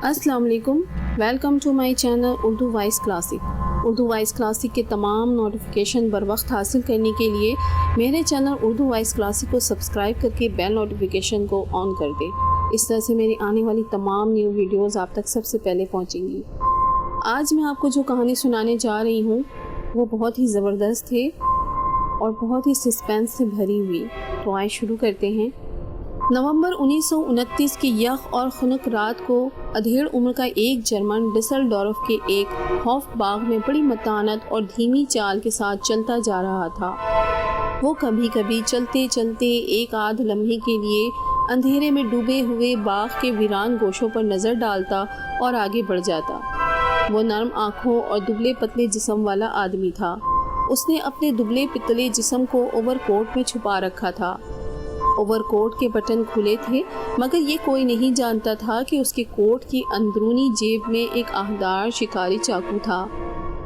السلام علیکم، welcome to my channel Urdu voice classic. Urdu voice classic کے تمام نوٹیفیکیشن بر وقت حاصل کرنے کے لیے میرے چینل اردو وائس کلاسک کو سبسکرائب کر کے بیل نوٹیفیکیشن کو آن کر دیں۔ اس طرح سے میری آنے والی تمام نیو ویڈیوز آپ تک سب سے پہلے پہنچیں گی۔ آج میں آپ کو جو کہانی سنانے جا رہی ہوں وہ بہت ہی زبردست ہے اور بہت ہی سسپینس سے بھری ہوئی۔ تو آئے شروع کرتے ہیں۔ نومبر 1929 کی یخ اور خنک رات کو ادھیڑ عمر کا ایک جرمن ڈسل ڈورف کے ایک خوف باغ میں بڑی متانت اور دھیمی چال کے ساتھ چلتا جا رہا تھا۔ وہ کبھی کبھی چلتے چلتے ایک آدھ لمحے کے لیے اندھیرے میں ڈوبے ہوئے باغ کے ویران گوشوں پر نظر ڈالتا اور آگے بڑھ جاتا۔ وہ نرم آنکھوں اور دبلے پتلے جسم والا آدمی تھا۔ اس نے اپنے دبلے پتلے جسم کو اوور کوٹ میں چھپا رکھا تھا۔ اوور کوٹ کے بٹن کھلے تھے، مگر یہ کوئی نہیں جانتا تھا کہ اس کے کوٹ کی اندرونی جیب میں ایک آہدار شکاری چاقو تھا۔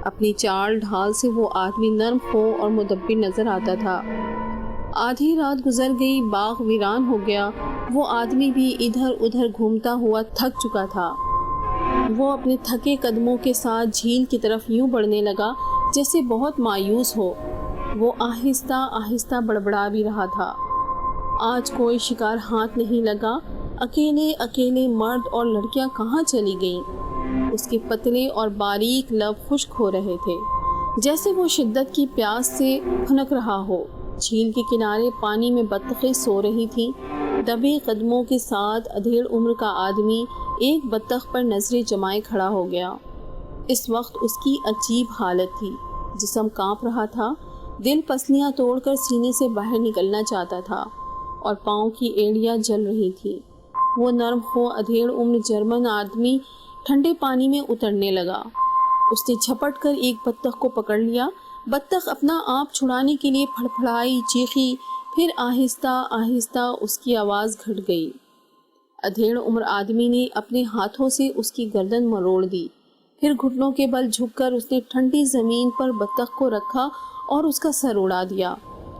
اپنی چال ڈھال سے وہ آدمی نرم خو اور مدبر نظر آتا تھا۔ آدھی رات گزر گئی، باغ ویران ہو گیا۔ وہ آدمی بھی ادھر ادھر گھومتا ہوا تھک چکا تھا۔ وہ اپنے تھکے قدموں کے ساتھ جھیل کی طرف یوں بڑھنے لگا جیسے بہت مایوس ہو۔ وہ آہستہ آہستہ بڑبڑا بھی رہا تھا۔ آج کوئی شکار ہاتھ نہیں لگا۔ اکیلے اکیلے مرد اور لڑکیاں کہاں چلی گئیں؟ اس کے پتلے اور باریک لب خشک ہو رہے تھے، جیسے وہ شدت کی پیاس سے پھنک رہا ہو۔ جھیل کے کنارے پانی میں بطخیں سو رہی تھیں۔ دبے قدموں کے ساتھ ادھیڑ عمر کا آدمی ایک بطخ پر نظریں جمائے کھڑا ہو گیا۔ اس وقت اس کی عجیب حالت تھی۔ جسم کانپ رہا تھا، دل پسلیاں توڑ کر سینے سے باہر نکلنا چاہتا تھا اور پاؤں کی ایڑیاں جل رہی تھی۔ وہ نرم خو ادھیڑ عمر جرمن آدمی ٹھنڈے پانی میں اترنے لگا۔ اس نے جھپٹ کر ایک بطخ کو پکڑ لیا۔ بطخ اپنا آپ چھڑانے کے لیے پھڑپھڑائی، چیخی، پھر آہستہ آہستہ اس کی آواز گھٹ گئی۔ ادھیڑ عمر آدمی نے اپنے ہاتھوں سے اس کی گردن مروڑ دی۔ پھر گھٹنوں کے بل جھک کر اس نے ٹھنڈی زمین پر بطخ کو رکھا اور اس کا سر اڑا دیا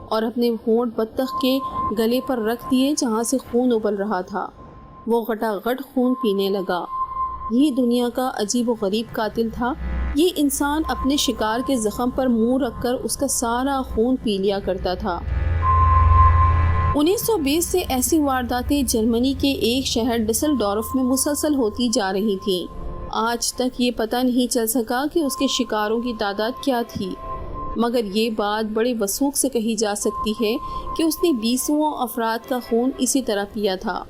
اور اپنے ہونٹ بطخ کے گلے پر رکھ دیے جہاں سے خون ابل رہا تھا۔ وہ غٹا غٹ خون پینے لگا۔ یہ دنیا کا عجیب و غریب قاتل تھا۔ یہ انسان اپنے شکار کے زخم پر منہ رکھ کر اس کا سارا خون پی لیا کرتا تھا۔ 1920 سے ایسی وارداتیں جرمنی کے ایک شہر ڈسل ڈورف میں مسلسل ہوتی جا رہی تھیں۔ آج تک یہ پتہ نہیں چل سکا کہ اس کے شکاروں کی تعداد کیا تھی، مگر یہ بات بڑے وثوق سے کہی جا سکتی ہے کہ اس نے 20 افراد کا خون اسی طرح پیا تھا۔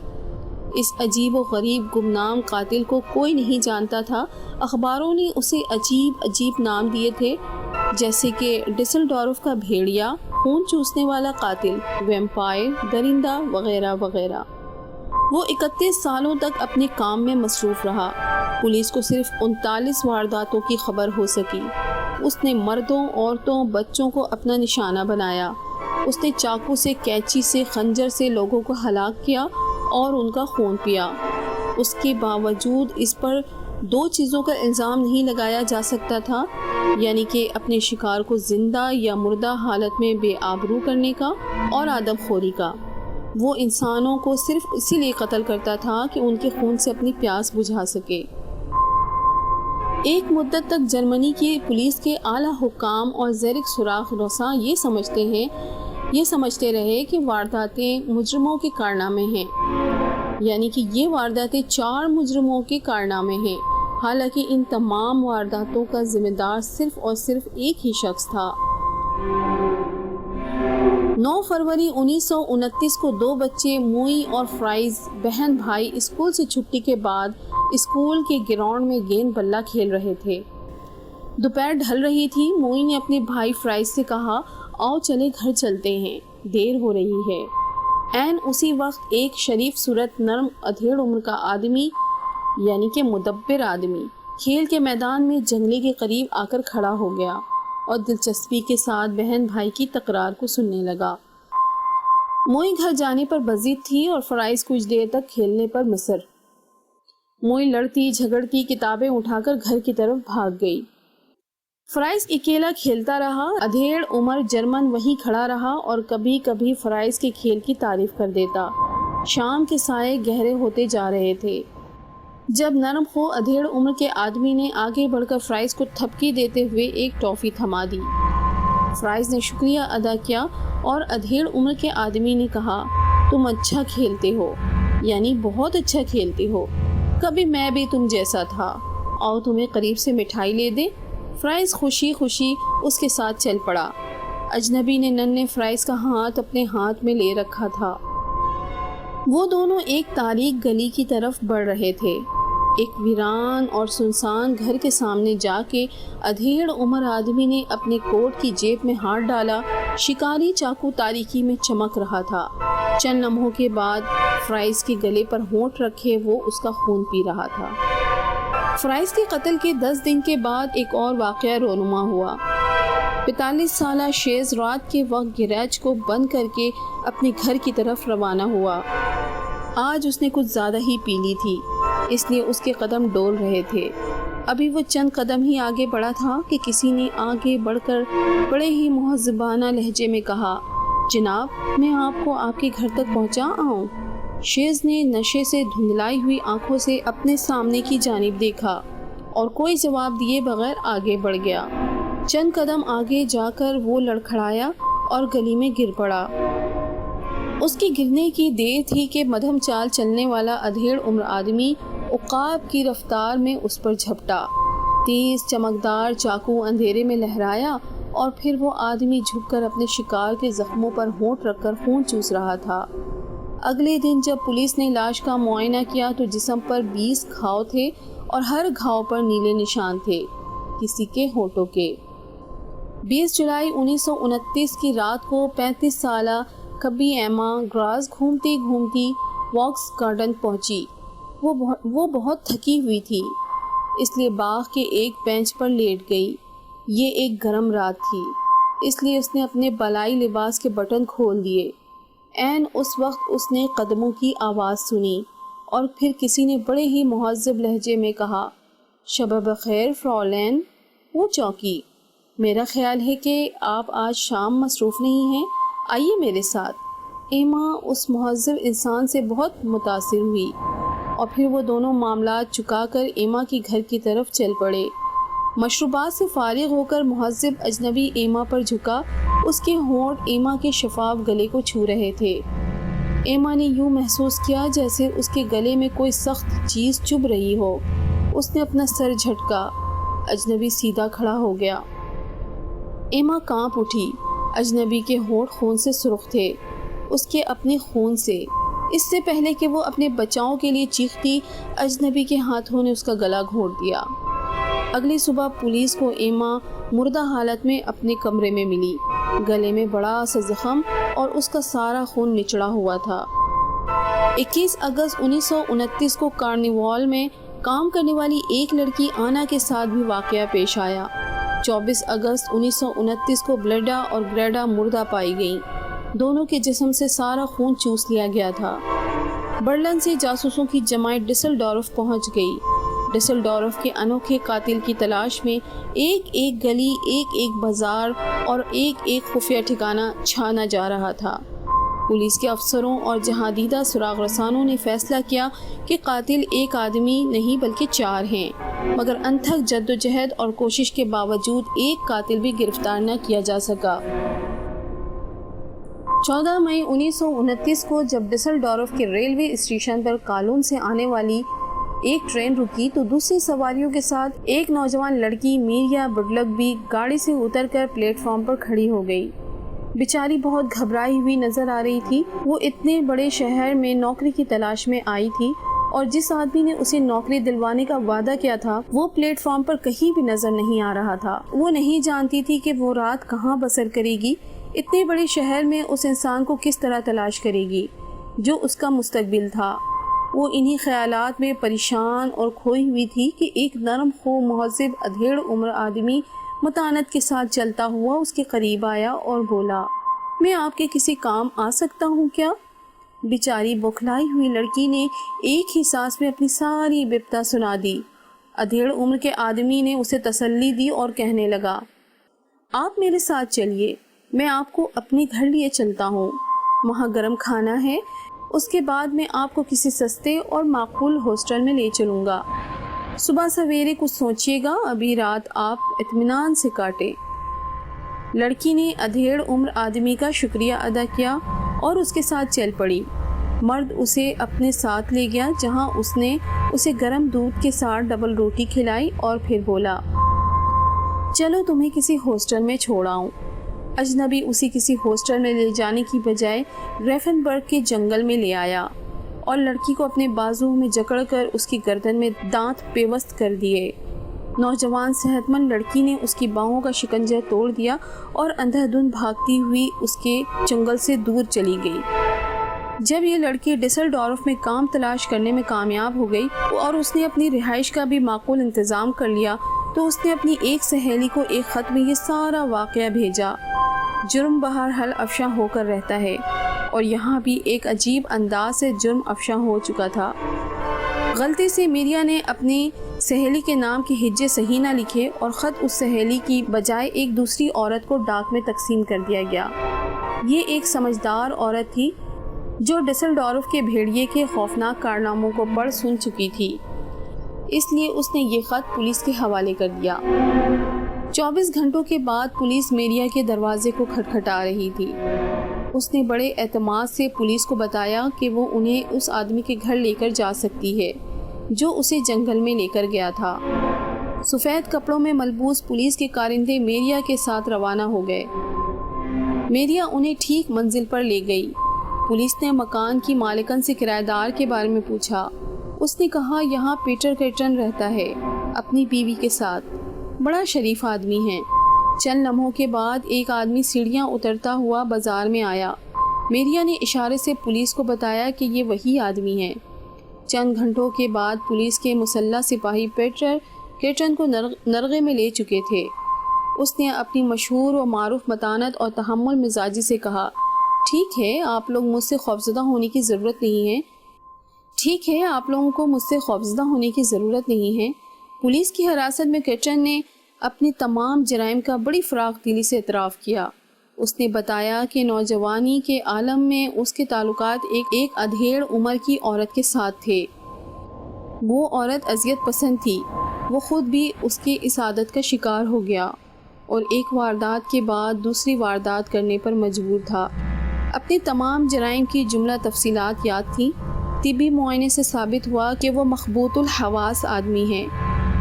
اس عجیب و غریب گمنام قاتل کو کوئی نہیں جانتا تھا۔ اخباروں نے اسے عجیب عجیب نام دیے تھے، جیسے کہ ڈسل ڈورف کا بھیڑیا، خون چوسنے والا قاتل، ویمپائر، درندہ وغیرہ وغیرہ۔ وہ 31 سالوں تک اپنے کام میں مصروف رہا۔ پولیس کو صرف 39 وارداتوں کی خبر ہو سکی۔ اس نے مردوں، عورتوں، بچوں کو اپنا نشانہ بنایا۔ اس نے چاقو سے، کینچی سے، خنجر سے لوگوں کو ہلاک کیا اور ان کا خون پیا۔ اس کے باوجود اس پر 2 چیزوں کا الزام نہیں لگایا جا سکتا تھا، یعنی کہ اپنے شکار کو زندہ یا مردہ حالت میں بے آبرو کرنے کا اور آدم خوری کا۔ وہ انسانوں کو صرف اسی لیے قتل کرتا تھا کہ ان کے خون سے اپنی پیاس بجھا سکے۔ ایک مدت تک جرمنی کی پولیس کے اعلیٰ حکام اور زیرک سراغ رساں یہ سمجھتے رہے کہ وارداتیں مجرموں کے کارنامے ہیں، یعنی کہ یہ وارداتیں 4 مجرموں کے کارنامے ہیں، حالانکہ ان تمام وارداتوں کا ذمہ دار صرف اور صرف ایک ہی شخص تھا۔ 9 فروری 1929 کو 2 بچے موئی اور فرائز بہن بھائی اسکول سے چھٹی کے بعد اسکول کے گراؤنڈ میں گیند بلہ کھیل رہے تھے۔ دوپہر ڈھل رہی تھی۔ موئی نے اپنے بھائی فرائز سے کہا، آؤ چلے گھر چلتے ہیں، دیر ہو رہی ہے۔ عین اسی وقت ایک شریف صورت نرم ادھیڑ عمر کا آدمی، یعنی کہ مدبر آدمی، کھیل کے میدان میں جنگلے کے قریب آ کر کھڑا ہو گیا اور دلچسپی کے ساتھ بہن بھائی کی تکرار کو سننے لگا۔ موئی گھر جانے پر بضد تھی اور فرائز کچھ دیر تک کھیلنے پر مصر۔ موئی لڑتی جھگڑتی کتابیں اٹھا کر گھر کی طرف بھاگ گئی۔ فرائز اکیلا کھیلتا رہا۔ ادھیڑ عمر جرمن وہیں کھڑا رہا اور کبھی کبھی فرائز کے کھیل کی تعریف کر دیتا۔ شام کے سائے گہرے ہوتے جا رہے تھے۔ جب نرم خو ادھیڑ عمر کے آدمی نے آگے بڑھ کر فرائز کو تھپکی دیتے ہوئے ایک ٹافی تھما دی۔ فرائز نے شکریہ ادا کیا اور ادھیڑ عمر کے آدمی نے کہا، تم اچھا کھیلتے ہو، یعنی بہت اچھا کھیلتے ہو، کبھی میں بھی تم جیسا تھا، اور تمہیں قریب سے مٹھائی لے دیں۔ فرائز خوشی خوشی اس کے ساتھ چل پڑا۔ اجنبی نے ننھے فرائز کا ہاتھ اپنے ہاتھ میں لے رکھا تھا۔ وہ دونوں ایک تاریک گلی کی طرف بڑھ رہے تھے۔ ایک ویران اور سنسان گھر کے سامنے جا کے ادھیڑ عمر آدمی نے اپنے کوٹ کی جیب میں ہاتھ ڈالا۔ شکاری چاقو تاریکی میں چمک رہا تھا۔ چند لمحوں کے بعد فرائز کے گلے پر ہونٹ رکھے وہ اس کا خون پی رہا تھا۔ فرائز کے قتل کے 10 دن کے بعد ایک اور واقعہ رونما ہوا۔ 45 سالہ شیز رات کے وقت گیراج کو بند کر کے اپنے گھر کی طرف روانہ ہوا۔ آج اس نے کچھ زیادہ ہی پی لی تھی، اس لیے اس کے قدم ڈول رہے تھے۔ ابھی وہ چند قدم ہی آگے بڑھا تھا کہ کسی نے آگے بڑھ کر بڑے ہی مہذبانہ لہجے میں کہا، جناب، میں آپ کو آپ کے گھر تک پہنچا آؤں۔ شیز نے نشے سے دھندلائی ہوئی آنکھوں سے اپنے سامنے کی جانب دیکھا اور کوئی جواب دیے بغیر آگے بڑھ گیا۔ چند قدم آگے جا کر وہ لڑکھڑایا اور گلی میں گر پڑا۔ اس کے گرنے کی دیر تھی کہ مدھم چال چلنے والا ادھیڑ عمر آدمی عقاب کی رفتار میں اس پر جھپٹا۔ تیز چمکدار چاقو اندھیرے میں لہرایا اور پھر وہ آدمی جھک کر اپنے شکار کے زخموں پر ہونٹ رکھ کر خون چوس رہا تھا۔ اگلے دن جب پولیس نے لاش کا معائنہ کیا تو جسم پر 20 گھاؤ تھے اور ہر گھاؤ پر نیلے نشان تھے، کسی کے ہونٹوں کے۔ 20 جولائی 1929 کی رات کو 35 سالہ کبھی ایما گراس گھومتی گھومتی واکس گارڈن پہنچی۔ وہ بہت تھکی ہوئی تھی، اس لیے باغ کے ایک بینچ پر لیٹ گئی۔ یہ ایک گرم رات تھی، اس لیے اس نے اپنے بالائی لباس کے بٹن کھول دیے۔ عین اس وقت اس نے قدموں کی آواز سنی اور پھر کسی نے بڑے ہی مہذب لہجے میں کہا، شب بخیر فراولین۔ وہ چونکی۔ میرا خیال ہے کہ آپ آج شام مصروف نہیں ہیں، آئیے میرے ساتھ۔ ایما اس مہذب انسان سے بہت متاثر ہوئی اور پھر وہ دونوں معاملات چکا کر ایما کی گھر کی طرف چل پڑے۔ مشروبات سے فارغ ہو کر مہذب اجنبی ایما پر جھکا، اس کے ہونٹ ایما کے شفاف گلے کو چھو رہے تھے۔ ایما نے یوں محسوس کیا جیسے اس کے گلے میں کوئی سخت چیز چبھ رہی ہو۔ اس نے اپنا سر جھٹکا۔ اجنبی سیدھا کھڑا ہو گیا۔ ایما کانپ اٹھی۔ اجنبی کے ہونٹ خون سے سرخ تھے، اس کے اپنے خون سے۔ اس سے پہلے کہ وہ اپنے بچاؤں کے لیے چیختی، اجنبی کے ہاتھوں نے اس کا گلا گھونٹ دیا۔ اگلی صبح پولیس کو ایما مردہ حالت میں اپنے کمرے میں ملی، گلے میں بڑا سا زخم اور اس کا سارا خون نچڑا ہوا تھا۔ 21 اگست 1929 کو کارنیوال میں کام کرنے والی ایک لڑکی آنا کے ساتھ بھی واقعہ پیش آیا۔ 24 اگست 1929 کو بلیڈا اور گریڈا مردہ پائی گئیں۔ دونوں کے جسم سے سارا خون چوس لیا گیا تھا۔ برلن سے جاسوسوں کی جماعت ڈسل ڈورف پہنچ گئی۔ ڈسل ڈورف کے انوکھے قاتل کی تلاش میں ایک ایک گلی، ایک ایک بازار اور ایک ایک خفیہ ٹھکانہ چھانا جا رہا تھا۔ پولیس کے افسروں اور جہاں دیدہ سراغ رسانوں نے فیصلہ کیا کہ قاتل ایک آدمی نہیں بلکہ 4 ہیں، مگر انتھک جدوجہد اور کوشش کے باوجود ایک قاتل بھی گرفتار نہ کیا جا سکا۔ 14 مئی 1929 کو جب ڈسل ڈورف کے ریلوے اسٹیشن پر کالون سے آنے والی ایک ٹرین رکی تو دوسری سواریوں کے ساتھ ایک نوجوان لڑکی میریا بڈلک بھی گاڑی سے اتر کر پلیٹ فارم پر کھڑی ہو گئی۔ بیچاری بہت گھبرائی ہوئی نظر آ رہی تھی۔ وہ اتنے بڑے شہر میں نوکری کی تلاش میں آئی تھی اور جس آدمی نے اسے نوکری دلوانے کا وعدہ کیا تھا وہ پلیٹ فارم پر کہیں بھی نظر نہیں آ رہا تھا۔ وہ نہیں جانتی تھی کہ وہ رات کہاں بسر کرے گی، اتنے بڑے شہر میں اس انسان کو کس طرح تلاش کرے گی جو اس کا مستقبل تھا۔ وہ انہی خیالات میں پریشان اور کھوئی ہوئی تھی کہ ایک نرم خو مہذب ادھیڑ عمر آدمی متانت کے ساتھ چلتا ہوا اس کے قریب آیا اور بولا، میں آپ کے کسی کام آ سکتا ہوں کیا؟ بیچاری بوکھلائی ہوئی لڑکی نے ایک ہی سانس میں اپنی ساری بپتا سنا دی۔ ادھیڑ عمر کے آدمی نے اسے تسلی دی اور کہنے لگا، آپ میرے ساتھ چلیے، میں آپ کو اپنے گھر لیے چلتا ہوں، وہاں گرم کھانا ہے، اس کے بعد میں آپ کو کسی سستے اور معقول ہاسٹل میں لے چلوں گا۔ صبح سویرے کچھ سوچیے گا، ابھی رات آپ اطمینان سے کاٹیں۔ لڑکی نے ادھیڑ عمر آدمی کا شکریہ ادا کیا اور اس کے ساتھ چل پڑی۔ مرد اسے اپنے ساتھ لے گیا جہاں اس نے اسے گرم دودھ کے ساتھ ڈبل روٹی کھلائی اور پھر بولا، چلو تمہیں کسی ہاسٹل میں چھوڑاؤں۔ اجنبی اسی کسی ہاسٹل میں لے جانے کی بجائے ریفنبرگ کے جنگل میں لے آیا اور لڑکی کو اپنے بازو میں جکڑ کر اس کی گردن میں دانت پیوست کر دیے۔ نوجوان صحت مند لڑکی نے اس کی باہوں کا شکنجہ توڑ دیا اور اندھا دھند بھاگتی ہوئی اس کے جنگل سے دور چلی گئی۔ جب یہ لڑکی ڈسلڈورف میں کام تلاش کرنے میں کامیاب ہو گئی اور اس نے اپنی رہائش کا بھی معقول انتظام کر لیا تو اس نے اپنی ایک سہیلی کو ایک خط میں یہ سارا واقعہ بھیجا۔ جرم بہرحال افشاں ہو کر رہتا ہے اور یہاں بھی ایک عجیب انداز سے جرم افشاں ہو چکا تھا۔ غلطی سے میریا نے اپنی سہیلی کے نام کے ہجے صحیح نہ لکھے اور خط اس سہیلی کی بجائے ایک دوسری عورت کو ڈاک میں تقسیم کر دیا گیا۔ یہ ایک سمجھدار عورت تھی جو ڈسلڈورف کے بھیڑیے کے خوفناک کارناموں کو پڑھ سن چکی تھی، اس لیے اس نے یہ خط پولیس کے حوالے کر دیا۔ 24 گھنٹوں کے بعد پولیس میریا کے دروازے کو کھٹکھٹا رہی تھی۔ اس نے بڑے اعتماد سے پولیس کو بتایا کہ وہ انہیں اس آدمی کے گھر لے کر جا سکتی ہے جو اسے جنگل میں لے کر گیا تھا۔ سفید کپڑوں میں ملبوس پولیس کے کارندے میریا کے ساتھ روانہ ہو گئے۔ میریا انہیں ٹھیک منزل پر لے گئی۔ پولیس نے مکان کی مالکن سے کرایہ دار کے بارے میں پوچھا۔ اس نے کہا یہاں پیٹر کرٹن رہتا ہے اپنی بیوی کے ساتھ، بڑا شریف آدمی ہے۔ چند لمحوں کے بعد ایک آدمی سیڑھیاں اترتا ہوا بازار میں آیا۔ میریا نے اشارے سے پولیس کو بتایا کہ یہ وہی آدمی ہے۔ چند گھنٹوں کے بعد پولیس کے مسلح سپاہی پیٹر کرٹن کو نرغے میں لے چکے تھے۔ اس نے اپنی مشہور و معروف متانت اور تحمل مزاجی سے کہا، ٹھیک ہے آپ لوگ مجھ سے خوفزدہ ہونے کی ضرورت نہیں ہے، ٹھیک ہے آپ لوگوں کو مجھ سے خوفزدہ ہونے کی ضرورت نہیں ہے۔ پولیس کی حراست میں کرٹن نے اپنی تمام جرائم کا بڑی فراخ دلی سے اعتراف کیا۔ اس نے بتایا کہ نوجوانی کے عالم میں اس کے تعلقات ایک ادھیڑ عمر کی عورت کے ساتھ تھے۔ وہ عورت اذیت پسند تھی، وہ خود بھی اس کی اس عادت کا شکار ہو گیا اور ایک واردات کے بعد دوسری واردات کرنے پر مجبور تھا۔ اپنی تمام جرائم کی جملہ تفصیلات یاد تھیں۔ طبی معائنے سے ثابت ہوا کہ وہ مخبوط الحواس آدمی ہیں۔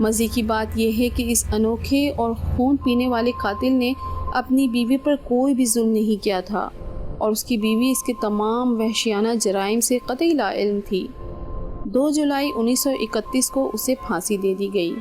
مزے کی بات یہ ہے کہ اس انوکھے اور خون پینے والے قاتل نے اپنی بیوی پر کوئی بھی ظلم نہیں کیا تھا اور اس کی بیوی اس کے تمام وحشیانہ جرائم سے قطعی لا علم تھی۔ 2 جولائی 1931 کو اسے پھانسی دے دی گئی۔